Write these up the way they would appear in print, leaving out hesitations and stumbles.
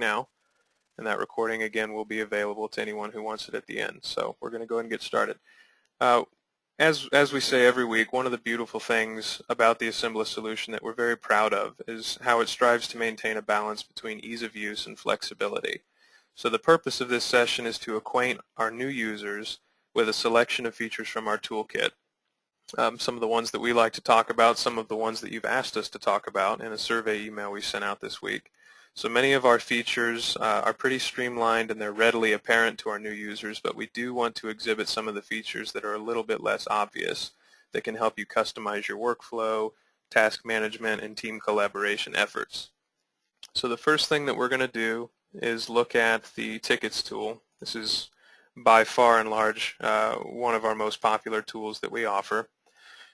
now, and that recording again will be available to anyone who wants it at the end. So we're going to go ahead and get started. As we say every week, one of the beautiful things about the Assembla solution that we're very proud of is how it strives to maintain a balance between ease of use and flexibility. So the purpose of this session is to acquaint our new users with a selection of features from our toolkit. Some of the ones that we like to talk about, some of the ones that you've asked us to talk about in a survey email we sent out this week. So many of our features are pretty streamlined and they're readily apparent to our new users, but we do want to exhibit some of the features that are a little bit less obvious that can help you customize your workflow, task management, and team collaboration efforts. So the first thing that we're going to do is look at the tickets tool. This is by far and large one of our most popular tools that we offer.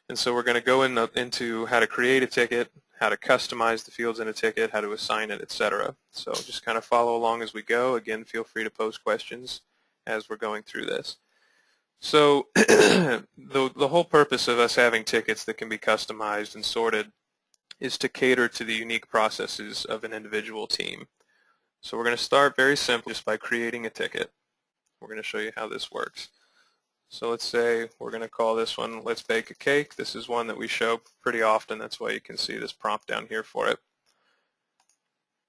And so we're going to go into how to create a ticket, how to customize the fields in a ticket, how to assign it, etc. So just kind of follow along as we go. Again, feel free to post questions as we're going through this. So the whole purpose of us having tickets that can be customized and sorted is to cater to the unique processes of an individual team. So we're going to start very simply just by creating a ticket. We're going to show you how this works. So let's say we're going to call this one Let's Bake a Cake. This is one that we show pretty often. That's why you can see this prompt down here for it.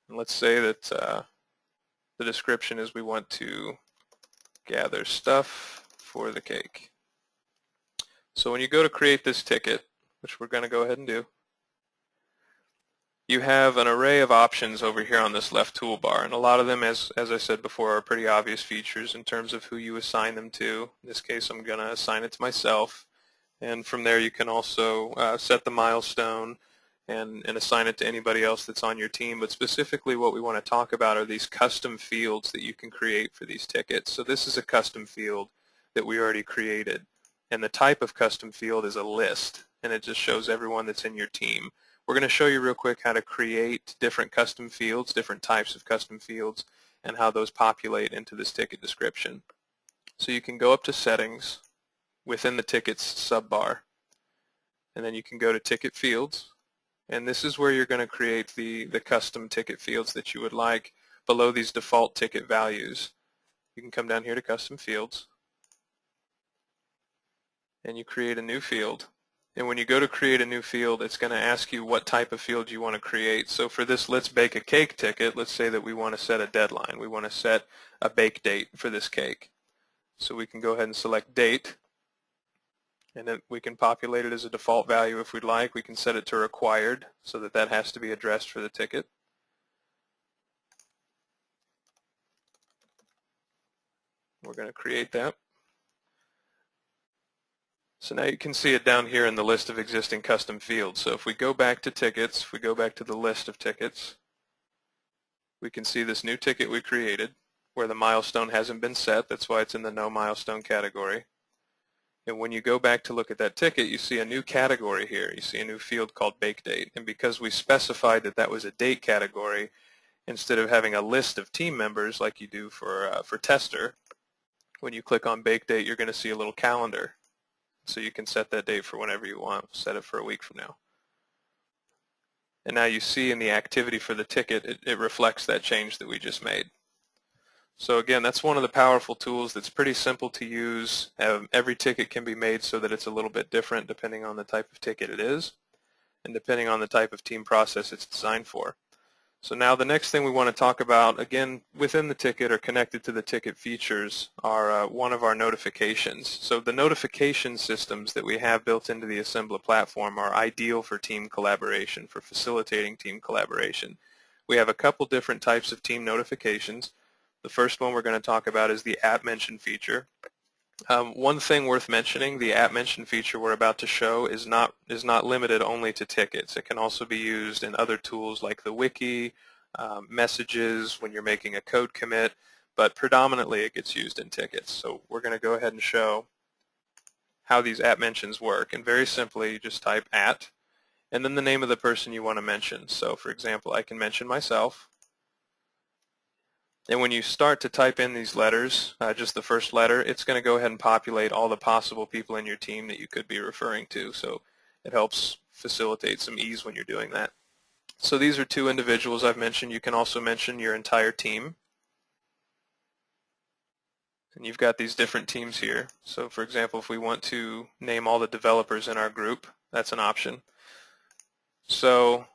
And let's say that the description is we want to gather stuff for the cake. So when you go to create this ticket, which we're going to go ahead and do, you have an array of options over here on this left toolbar, and a lot of them, as I said before, are pretty obvious features in terms of who you assign them to. In this case, I'm going to assign it to myself, and from there you can also set the milestone and assign it to anybody else that's on your team. But specifically what we want to talk about are these custom fields that you can create for these tickets. So this is a custom field that we already created, and the type of custom field is a list, and it just shows everyone that's in your team. We're going to show you real quick how to create different custom fields, different types of custom fields, and how those populate into this ticket description. So you can go up to Settings within the Tickets subbar, and then you can go to Ticket Fields, and this is where you're going to create the custom ticket fields that you would like below these default ticket values. You can come down here to Custom Fields, and you create a new field. And when you go to create a new field, it's going to ask you what type of field you want to create. So for this Let's Bake a Cake ticket, let's say that we want to set a deadline. We want to set a bake date for this cake. So we can go ahead and select Date, and then we can populate it as a default value if we'd like. We can set it to Required so that that has to be addressed for the ticket. We're going to create that. So now you can see it down here in the list of existing custom fields. So if we go back to tickets, if we go back to the list of tickets, we can see this new ticket we created where the milestone hasn't been set. That's why it's in the no milestone category. And when you go back to look at that ticket, you see a new category here. You see a new field called Bake Date. And because we specified that that was a date category, instead of having a list of team members like you do for tester, when you click on Bake Date, you're going to see a little calendar. So you can set that date for whenever you want. Set it for a week from now. And now you see in the activity for the ticket, it reflects that change that we just made. So again, that's one of the powerful tools that's pretty simple to use. Every ticket can be made so that it's a little bit different depending on the type of ticket it is and depending on the type of team process it's designed for. So now the next thing we want to talk about, again, within the ticket or connected to the ticket features are one of our notifications. So the notification systems that we have built into the Assembla platform are ideal for team collaboration, for facilitating team collaboration. We have a couple different types of team notifications. The first one we're going to talk about is the app mention feature. One thing worth mentioning, the app mention feature we're about to show is not limited only to tickets. It can also be used in other tools like the wiki, messages, when you're making a code commit, but predominantly it gets used in tickets. So we're going to go ahead and show how these app mentions work. And very simply, you just type @ and then the name of the person you want to mention. So for example, I can mention myself. And when you start to type in these letters, just the first letter, it's going to go ahead and populate all the possible people in your team that you could be referring to. So it helps facilitate some ease when you're doing that. So these are two individuals I've mentioned. You can also mention your entire team. And you've got these different teams here. So for example, if we want to name all the developers in our group, that's an option. So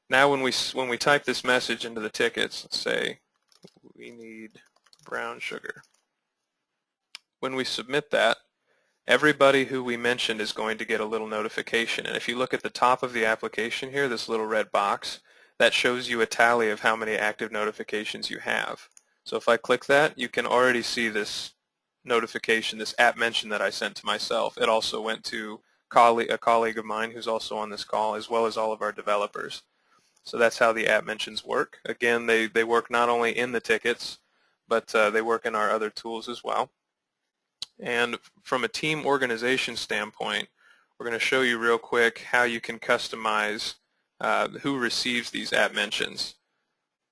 now when we type this message into the tickets, let's say we need brown sugar. When we submit that, everybody who we mentioned is going to get a little notification. And if you look at the top of the application here, this little red box, that shows you a tally of how many active notifications you have. So if I click that, you can already see this notification, this app mention that I sent to myself. It also went to a colleague of mine who's also on this call, as well as all of our developers. So that's how the app mentions work. Again, they work not only in the tickets, but they work in our other tools as well. And from a team organization standpoint, we're going to show you real quick how you can customize who receives these app mentions.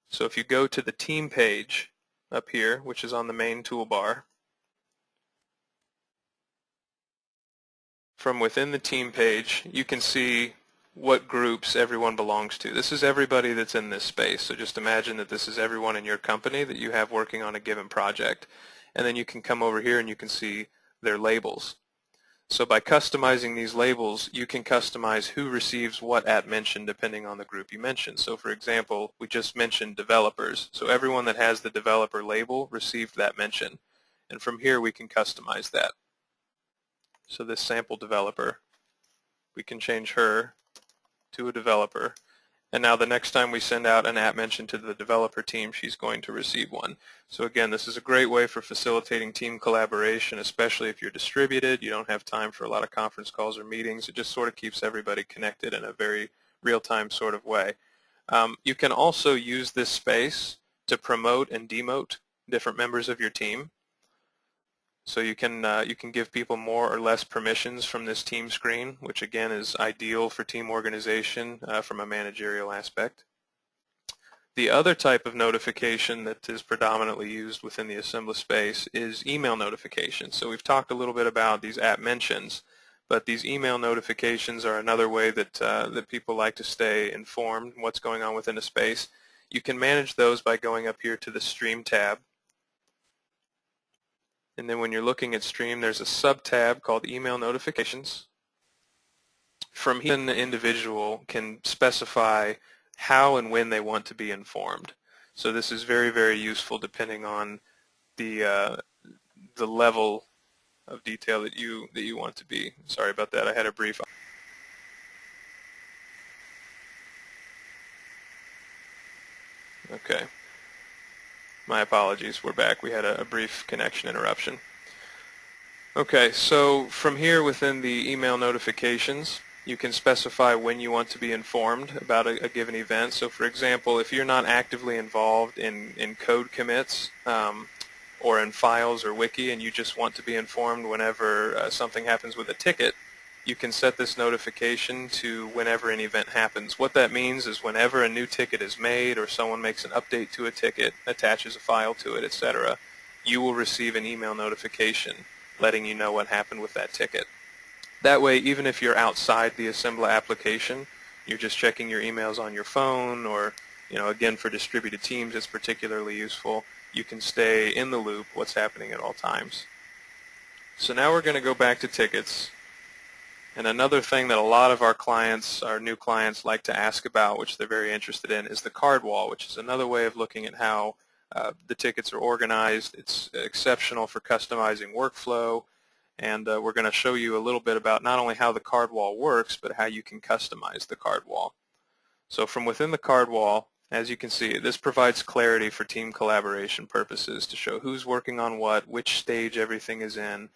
So if you go to the team page up here, which is on the main toolbar, from within the team page, you can see what groups everyone belongs to. This is everybody that's in this space. So just imagine that this is everyone in your company that you have working on a given project. And then you can come over here and you can see their labels. So by customizing these labels, you can customize who receives what app mention depending on the group you mentioned. So for example, we just mentioned developers. So everyone that has the developer label received that mention. And from here we can customize that. So this sample developer, we can change her to a developer. And now the next time we send out an app mention to the developer team, she's going to receive one. So again, this is a great way for facilitating team collaboration, especially if you're distributed, you don't have time for a lot of conference calls or meetings. It just sort of keeps everybody connected in a very real-time sort of way. You can also use this space to promote and demote different members of your team. So you can give people more or less permissions from this team screen, which again is ideal for team organization from a managerial aspect. The other type of notification that is predominantly used within the Assembla space is email notifications. So we've talked a little bit about these app mentions, but these email notifications are another way that that people like to stay informed what's going on within a space. You can manage those by going up here to the Stream tab. And then when you're looking at Stream, there's a sub-tab called Email Notifications. From here, the individual can specify how and when they want to be informed. So this is very, very useful depending on the level of detail that you want to be. Sorry about that. I had a brief. Okay. My apologies. We're back. We had a brief connection interruption. Okay, so from here within the email notifications, you can specify when you want to be informed about a given event. So for example, if you're not actively involved in code commits or in files or wiki and you just want to be informed whenever something happens with a ticket, you can set this notification to whenever an event happens. What that means is whenever a new ticket is made or someone makes an update to a ticket, attaches a file to it, etc., you will receive an email notification letting you know what happened with that ticket. That way, even if you're outside the Assembla application, you're just checking your emails on your phone or, again, for distributed teams, it's particularly useful. You can stay in the loop what's happening at all times. So now we're going to go back to tickets. And another thing that a lot of our clients, our new clients, like to ask about, which they're very interested in, is the card wall, which is another way of looking at how the tickets are organized. It's exceptional for customizing workflow, and we're going to show you a little bit about not only how the card wall works, but how you can customize the card wall. So from within the card wall, as you can see, this provides clarity for team collaboration purposes to show who's working on what, which stage everything is in.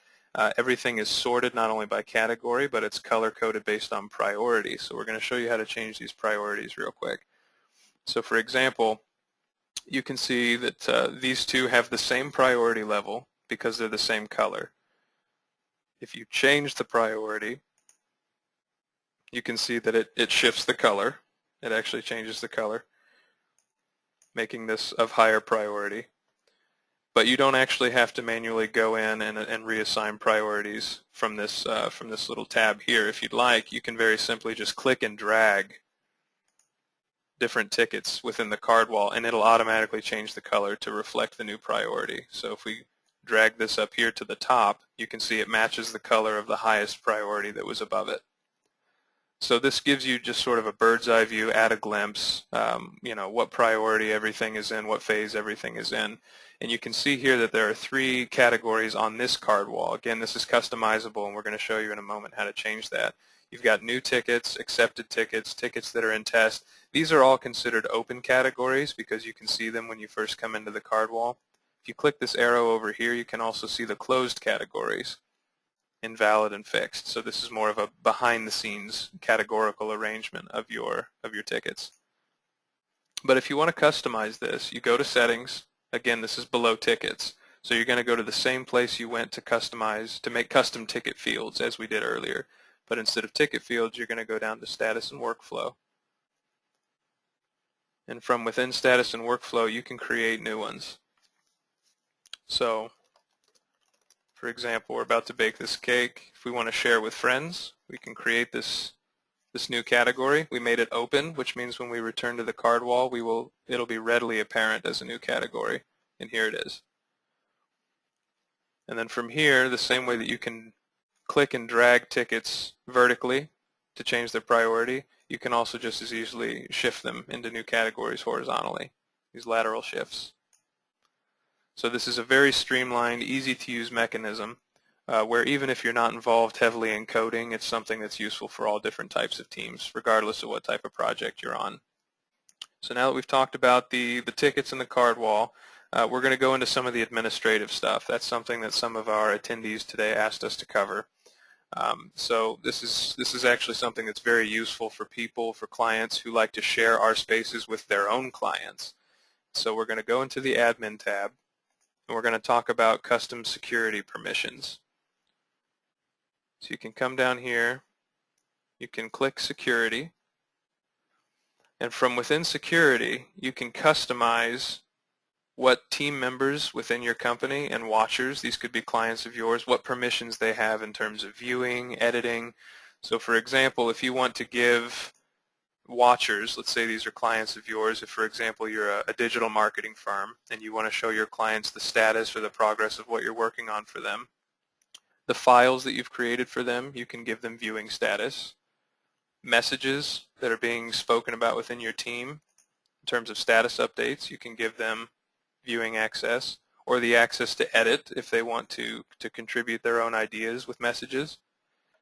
Everything is sorted not only by category, but it's color-coded based on priority. So we're going to show you how to change these priorities real quick. So for example, you can see that these two have the same priority level because they're the same color. If you change the priority, you can see that it shifts the color. It actually changes the color, making this of higher priority. But you don't actually have to manually go in and reassign priorities from this little tab here. If you'd like, you can very simply just click and drag different tickets within the card wall, and it'll automatically change the color to reflect the new priority. So if we drag this up here to the top, you can see it matches the color of the highest priority that was above it. So this gives you just sort of a bird's eye view, at a glimpse, what priority everything is in, what phase everything is in. And you can see here that there are 3 categories on this card wall. Again, this is customizable, and we're going to show you in a moment how to change that. You've got new tickets, accepted tickets, tickets that are in test. These are all considered open categories because you can see them when you first come into the card wall. If you click this arrow over here, you can also see the closed categories, invalid and fixed. So this is more of a behind-the-scenes categorical arrangement of your tickets. But if you want to customize this, you go to Settings. Again, this is below Tickets. So you're going to go to the same place you went to customize, to make custom ticket fields as we did earlier. But instead of ticket fields, you're going to go down to Status and Workflow. And from within Status and Workflow, you can create new ones. So, for example, we're about to bake this cake. If we want to share with friends, we can create this new category. We made it open, which means when we return to the card wall, it'll be readily apparent as a new category. And here it is. And then from here, the same way that you can click and drag tickets vertically to change their priority, you can also just as easily shift them into new categories horizontally, these lateral shifts. So this is a very streamlined, easy-to-use mechanism where even if you're not involved heavily in coding, it's something that's useful for all different types of teams, regardless of what type of project you're on. So now that we've talked about the tickets and the card wall, we're going to go into some of the administrative stuff. That's something that some of our attendees today asked us to cover. So this is actually something that's very useful for people, for clients who like to share our spaces with their own clients. So we're going to go into the Admin tab, and we're going to talk about custom security permissions. So you can come down here, you can click Security, and from within Security, you can customize what team members within your company and watchers, these could be clients of yours, what permissions they have in terms of viewing, editing. So for example, if you want to give watchers, let's say these are clients of yours, if for example you're a digital marketing firm and you want to show your clients the status or the progress of what you're working on for them, the files that you've created for them, you can give them viewing status. Messages that are being spoken about within your team in terms of status updates, you can give them viewing access, or the access to edit if they want to contribute their own ideas with messages.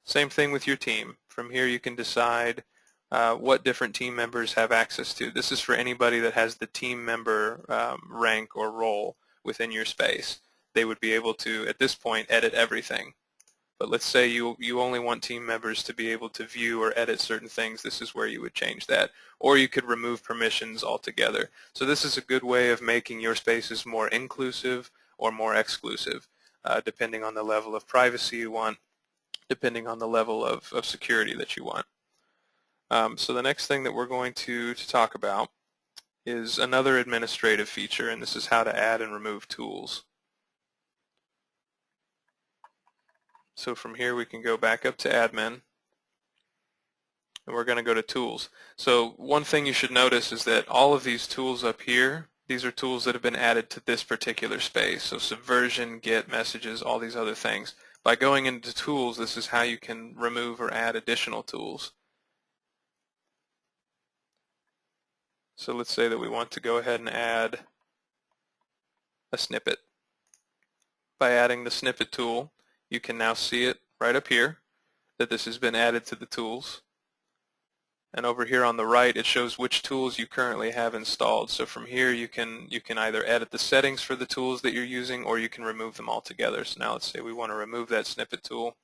Same thing with your team. From here you can decide what different team members have access to. This is for anybody that has the team member rank or role within your space. They would be able to, at this point, edit everything. But let's say you only want team members to be able to view or edit certain things. This is where you would change that. Or you could remove permissions altogether. So this is a good way of making your spaces more inclusive or more exclusive, depending on the level of privacy you want, depending on the level of security that you want. So the next thing that we're going to talk about is another administrative feature, and this is how to add and remove tools. So from here we can go back up to Admin, and we're going to go to Tools. So one thing you should notice is that all of these tools up here, these are tools that have been added to this particular space. So Subversion, Get, Messages, all these other things. By going into Tools, this is how you can remove or add additional tools. So let's say that we want to go ahead and add a snippet. By adding the snippet tool, you can now see it right up here that this has been added to the tools. And over here on the right, it shows which tools you currently have installed. So from here, you can either edit the settings for the tools that you're using, or you can remove them altogether. So now let's say we want to remove that snippet tool.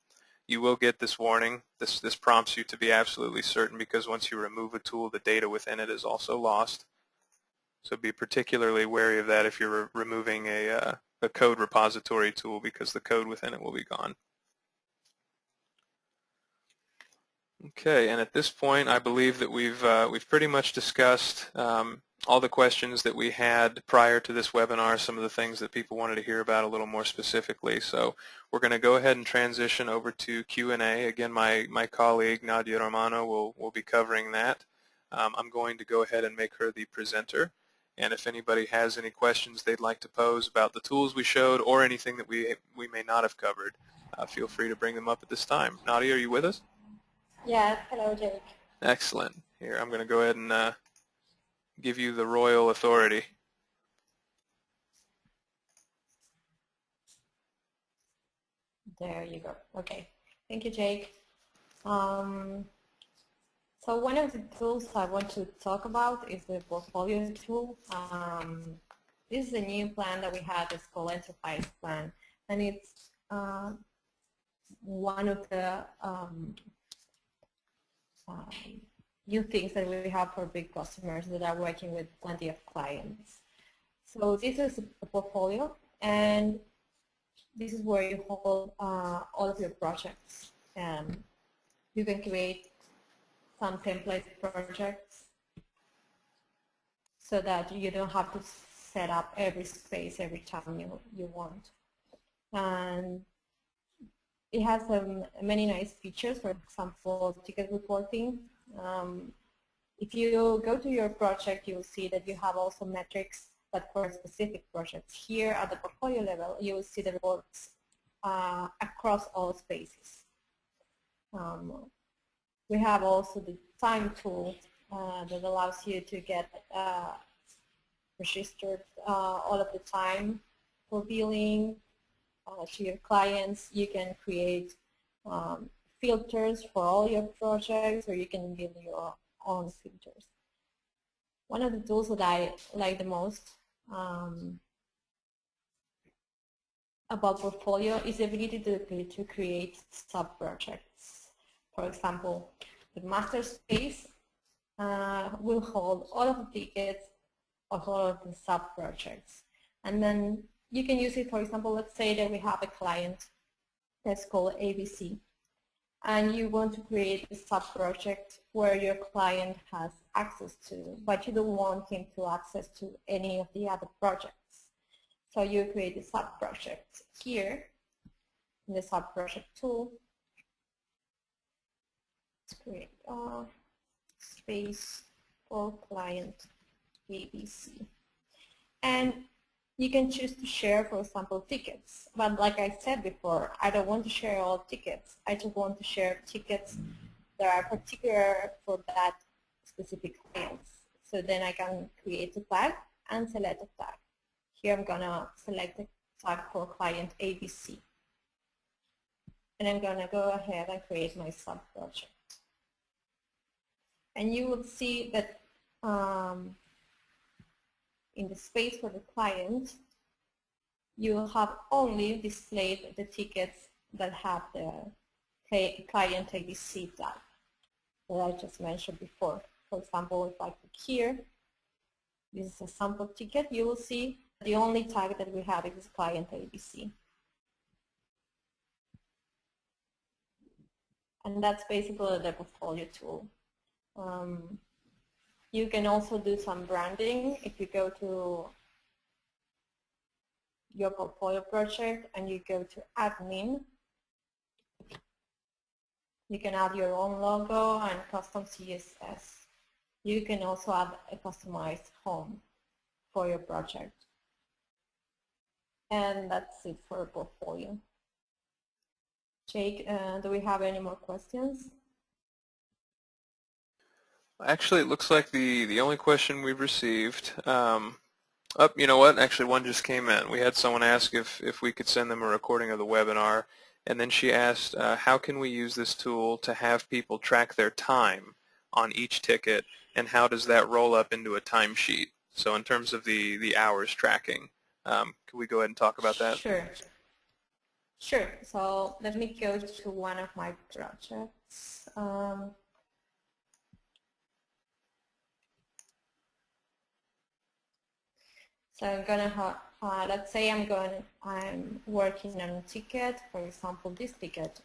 You will get this warning. This prompts you to be absolutely certain, because once you remove a tool, the data within it is also lost. So be particularly wary of that if you're removing a code repository tool, because the code within it will be gone. Okay, and at this point, I believe that we've pretty much discussed all the questions that we had prior to this webinar, some of the things that people wanted to hear about a little more specifically. So we're going to go ahead and transition over to Q&A. Again, my colleague Nadia Romano will be covering that. I'm going to go ahead and make her the presenter. And if anybody has any questions they'd like to pose about the tools we showed or anything that we may not have covered, feel free to bring them up at this time. Nadia, are you with us? Yes, hello, Jake. Excellent. Here, I'm going to go ahead and give you the royal authority. There you go. Okay. Thank you, Jake. So one of the tools I want to talk about is the portfolio tool. This is a new plan that we had. It's called Enterprise Plan, and it's one of the new things that we have for big customers that are working with plenty of clients. So this is a portfolio, and this is where you hold all of your projects. You can create some template projects so that you don't have to set up every space every time you want. And it has many nice features, for example, ticket reporting. If you go to your project, you'll see that you have also metrics, but for specific projects. Here at the portfolio level, you will see the reports across all spaces. We have also the time tool that allows you to get registered all of the time for billing to your clients. You can create filters for all your projects, or you can build your own filters. One of the tools that I like the most about portfolio is the ability to create sub-projects. For example, the master space will hold all of the tickets of all of the sub-projects. And then you can use it, for example, let's say that we have a client that's called ABC, and you want to create a sub-project where your client has access to, but you don't want him to access to any of the other projects. So you create a sub-project here in the sub-project tool. Let's create a space for client ABC. And you can choose to share, for example, tickets. But like I said before, I don't want to share all tickets. I just want to share tickets that are particular for that specific client. So then I can create a tag and select a tag. Here I'm going to select a tag for client ABC. And I'm going to go ahead and create my sub-project. And you will see that in the space for the client, you will have only displayed the tickets that have the client ABC tag that I just mentioned before. For example, if I click here, this is a sample ticket, you will see the only tag that we have is client ABC. And that's basically the portfolio tool. You can also do some branding. If you go to your portfolio project and you go to admin, you can add your own logo and custom CSS. You can also add a customized home for your project. And that's it for a portfolio. Jake, do we have any more questions? Actually, it looks like the only question we've received, you know what, actually one just came in. We had someone ask if we could send them a recording of the webinar, and then she asked, how can we use this tool to have people track their time on each ticket, and how does that roll up into a timesheet? So in terms of the hours tracking, can we go ahead and talk about that? Sure. Sure. So let me go to one of my projects. So I'm gonna have, let's say I'm working on a ticket, for example, this ticket,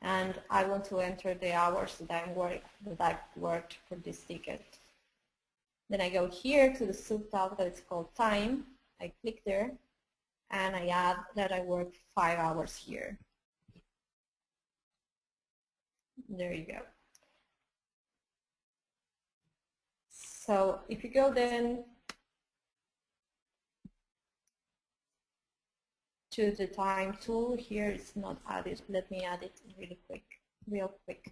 and I want to enter the hours that I've worked for this ticket. Then I go here to the subtab that is called time. I click there, and I add that I worked 5 hours here. There you go. So if you go then to the time tool, here it's not added. Let me add it real quick.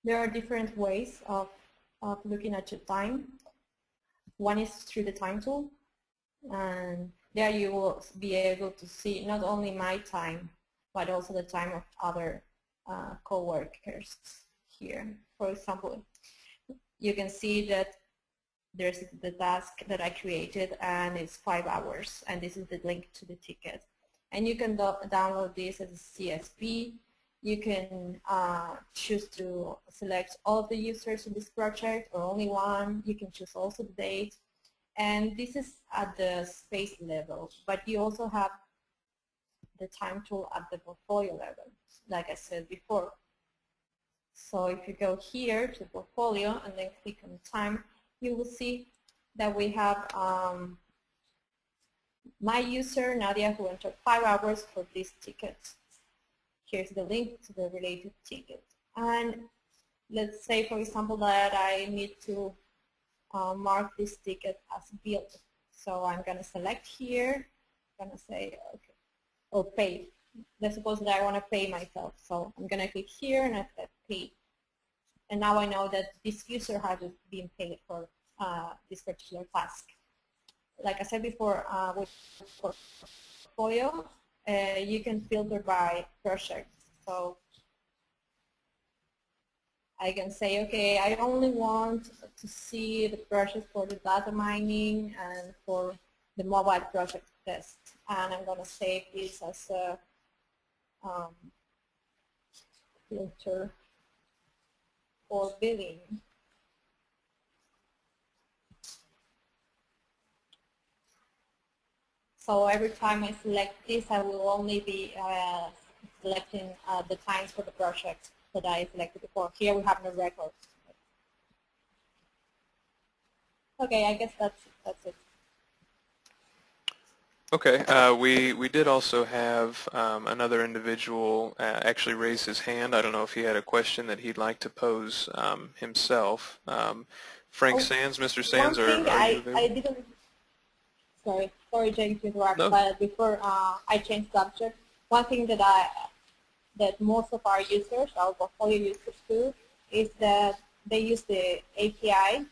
There are different ways of looking at your time. One is through the time tool, and there you will be able to see not only my time, but also the time of other co-workers here. For example, you can see that there's the task that I created, and it's 5 hours, and this is the link to the ticket. And you can download this as a CSV. You can choose to select all of the users in this project or only one. You can choose also the date. And this is at the space level, but you also have the time tool at the portfolio level, like I said before. So if you go here to portfolio and then click on time, you will see that we have my user, Nadia, who entered 5 hours for this ticket. Here's the link to the related ticket. And let's say, for example, that I need to mark this ticket as billed. So I'm going to select here, I'm going to say, okay, or pay. Let's suppose that I want to pay myself. So I'm going to click here and I say pay. And now I know that this user has been paid for this particular task. Like I said before, with portfolio, you can filter by project. So I can say, okay, I only want to see the project for the data mining and for the mobile project test. And I'm going to save this as a filter for billing. So every time I select this, I will only be selecting the times for the project that I selected before. Here we have no records. Okay, I guess that's it. Okay, we did also have another individual actually raise his hand. I don't know if he had a question that he'd like to pose himself. Frank Sands, Mr. Sands, are you available? I didn't. Sorry, Jane, to interrupt. No. But before I change subject, one thing that most of our users, our portfolio users do, is that they use the API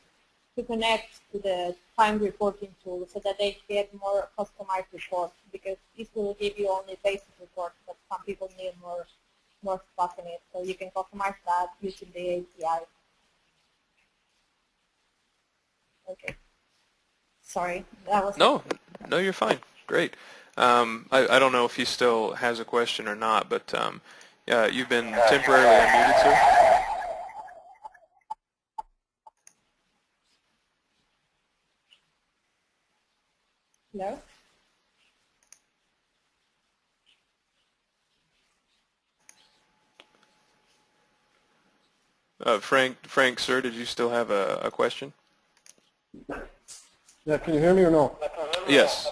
to connect to the time reporting tool so that they get more customized reports, because this will give you only basic reports, but some people need more stuff in it. So you can customize that using the API. Okay. Sorry, that was No, you're fine. Great. I don't know if he still has a question or not, but you've been temporarily unmuted, sir. Hello? Frank, sir, did you still have a question? Yeah, can you hear me or no? Yes.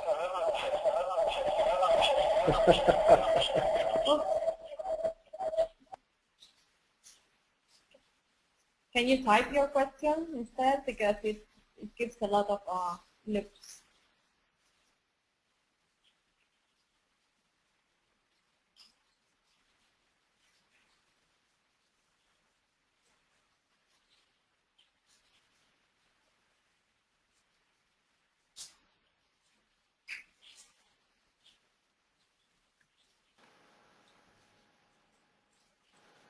Can you type your question instead, because it gives a lot of loops.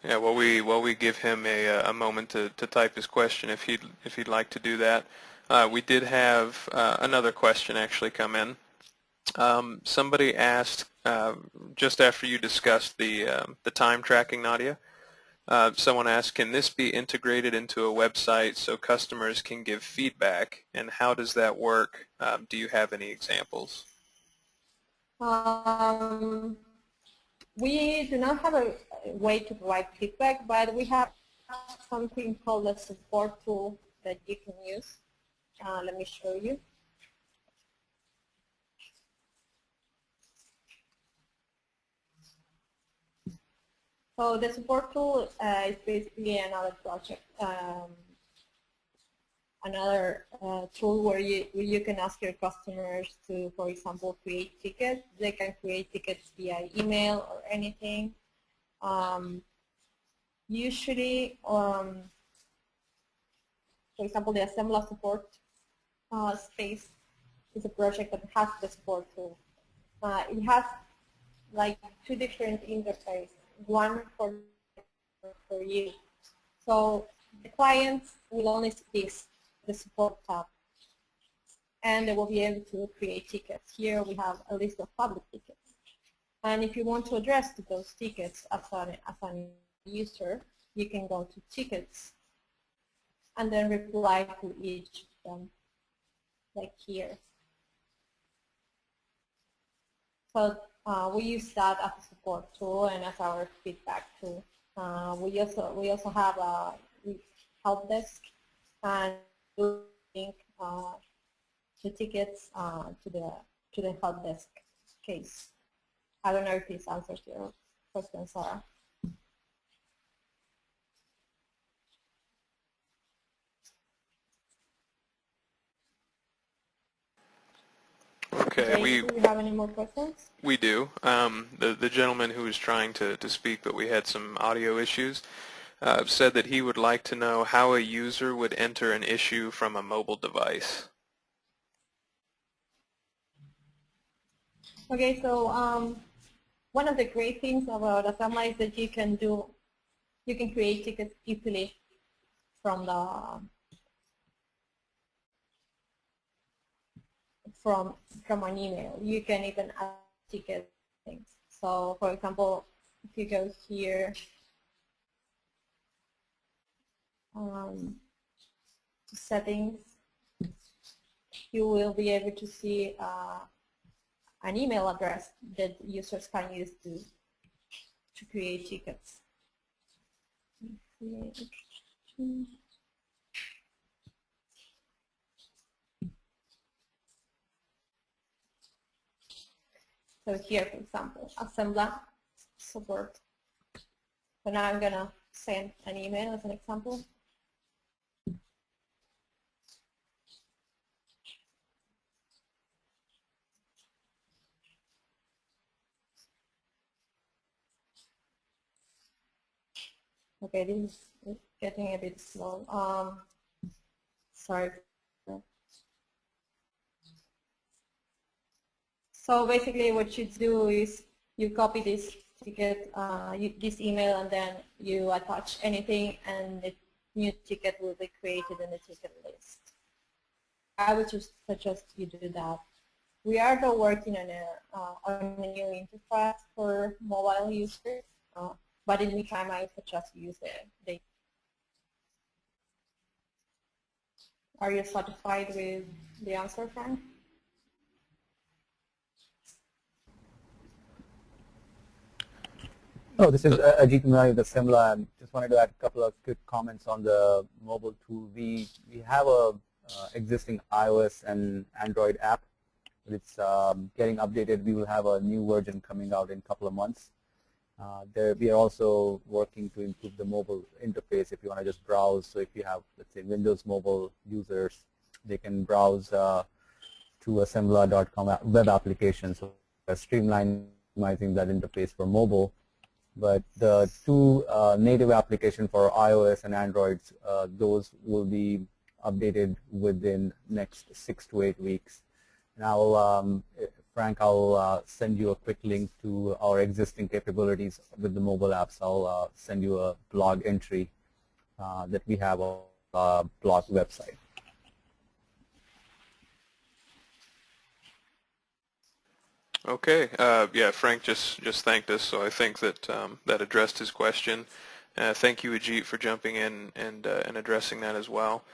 Yeah, while we give him a moment to type his question, if he'd like to do that, we did have another question actually come in. Somebody asked just after you discussed the time tracking, Nadia. Someone asked, can this be integrated into a website so customers can give feedback, and how does that work? Do you have any examples? We do not have way to provide feedback, but we have something called a support tool that you can use. Let me show you. So the support tool is basically another project, another tool where you can ask your customers to, for example, create tickets. They can create tickets via email or anything. Usually, for example, the Assembla support space is a project that has the support tool. It has like two different interfaces, one for you. So the clients will only see this, the support tab, and they will be able to create tickets. Here we have a list of public tickets. And if you want to address those tickets as a user, you can go to tickets and then reply to each of them, like here. So we use that as a support tool and as our feedback tool. We also have a help desk, and we link the tickets to the help desk case. I don't know if this answers your question, Sarah. Okay, Jay, do we have any more questions? we do. The gentleman who was trying to speak, but we had some audio issues, said that he would like to know how a user would enter an issue from a mobile device. Okay, so one of the great things about Assembla is that you can create tickets easily from an email. You can even add ticket things. So, for example, if you go here to settings, you will be able to see an email address that users can use to create tickets. So here, for example, Assembla support. So now I'm going to send an email as an example. Okay, this is getting a bit slow. Sorry. So basically what you do is you copy this ticket, this email, and then you attach anything, and the new ticket will be created in the ticket list. I would just suggest you do that. We are though working on a new interface for mobile users, but in the meantime, I suggest you use the. Are you satisfied with the answer, Frank? Oh, this is Ajit Murali with Assembla, and just wanted to add a couple of quick comments on the mobile tool. We have a existing iOS and Android app. It's getting updated. We will have a new version coming out in a couple of months. We are also working to improve the mobile interface if you want to just browse. So if you have, let's say, Windows mobile users, they can browse to assembla.com web application. So streamlining that interface for mobile. But the two native applications for iOS and Androids, those will be updated within next 6 to 8 weeks. And Frank, I'll send you a quick link to our existing capabilities with the mobile apps. I'll send you a blog entry that we have on our blog website. Okay, yeah, Frank just thanked us, so I think that that addressed his question. Thank you, Ajit, for jumping in and addressing that as well.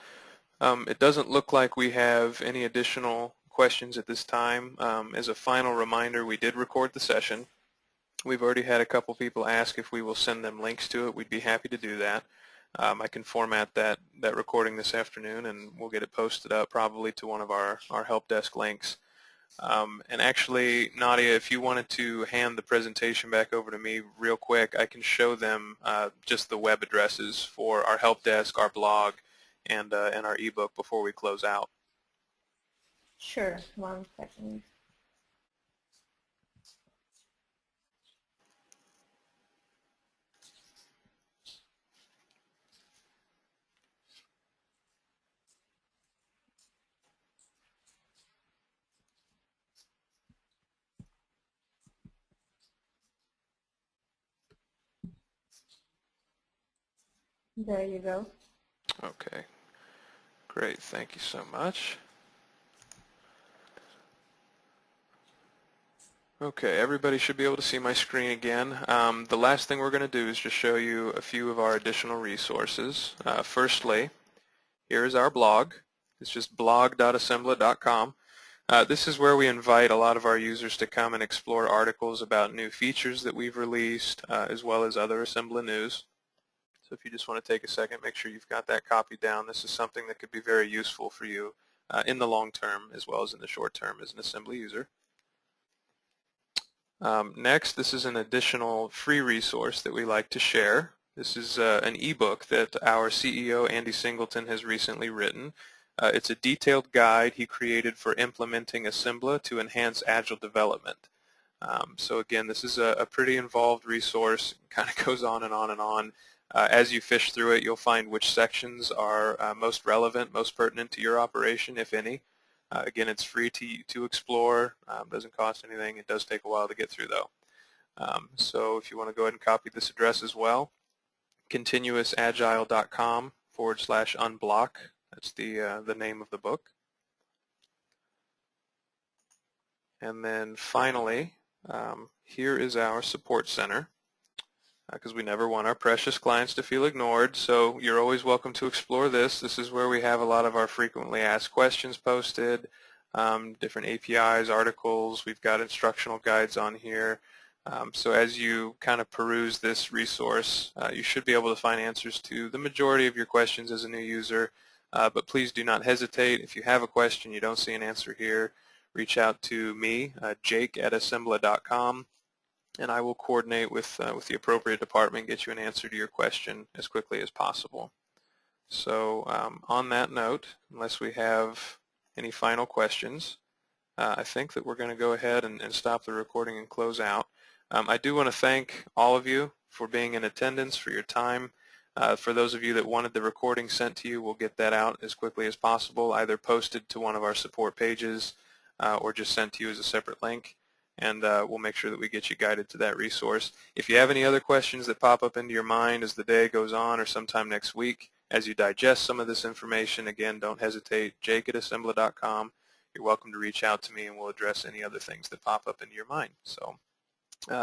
It doesn't look like we have any additional questions at this time. As a final reminder, we did record the session, We've already had a couple people ask if we will send them links to it. We'd be happy to do that. I can format that recording this afternoon, and we'll get it posted up probably to one of our help desk links. And actually, Nadia, if you wanted to hand the presentation back over to me real quick, I can show them just the web addresses for our help desk, our blog, and our ebook before we close out. Sure, 1 second. There you go. Okay, great. Thank you so much. Okay, everybody should be able to see my screen again. The last thing we're going to do is just show you a few of our additional resources. Firstly, here is our blog. It's just blog.assembla.com. This is where we invite a lot of our users to come and explore articles about new features that we've released, as well as other Assembla news. So if you just want to take a second, make sure you've got that copied down. This is something that could be very useful for you in the long term as well as in the short term as an Assembly user. Next, this is an additional free resource that we like to share. This is an ebook that our CEO, Andy Singleton, has recently written. It's a detailed guide he created for implementing Assembla to enhance agile development. So again, this is a pretty involved resource. It kind of goes on and on and on. As you fish through it, you'll find which sections are most relevant, most pertinent to your operation, if any. Again, it's free to explore. Doesn't cost anything. It does take a while to get through, though. So if you want to go ahead and copy this address as well, continuousagile.com/unblock. That's the name of the book. And then finally, here is our support center, because we never want our precious clients to feel ignored. So you're always welcome to explore this. This is where we have a lot of our frequently asked questions posted, different APIs, articles. We've got instructional guides on here. So as you kind of peruse this resource, you should be able to find answers to the majority of your questions as a new user. But please do not hesitate. If you have a question, you don't see an answer here, reach out to me, jake@assembla.com. and I will coordinate with the appropriate department, get you an answer to your question as quickly as possible. So on that note, unless we have any final questions, I think that we're going to go ahead and stop the recording and close out. I do want to thank all of you for being in attendance, for your time. For those of you that wanted the recording sent to you, we'll get that out as quickly as possible, either posted to one of our support pages or just sent to you as a separate link. And we'll make sure that we get you guided to that resource. If you have any other questions that pop up into your mind as the day goes on or sometime next week, as you digest some of this information, again, don't hesitate, jake@assembla.com. You're welcome to reach out to me, and we'll address any other things that pop up into your mind. So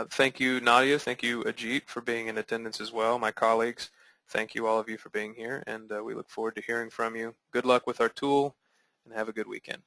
thank you, Nadia. Thank you, Ajit, for being in attendance as well. My colleagues, thank you, all of you, for being here, and we look forward to hearing from you. Good luck with our tool, and have a good weekend.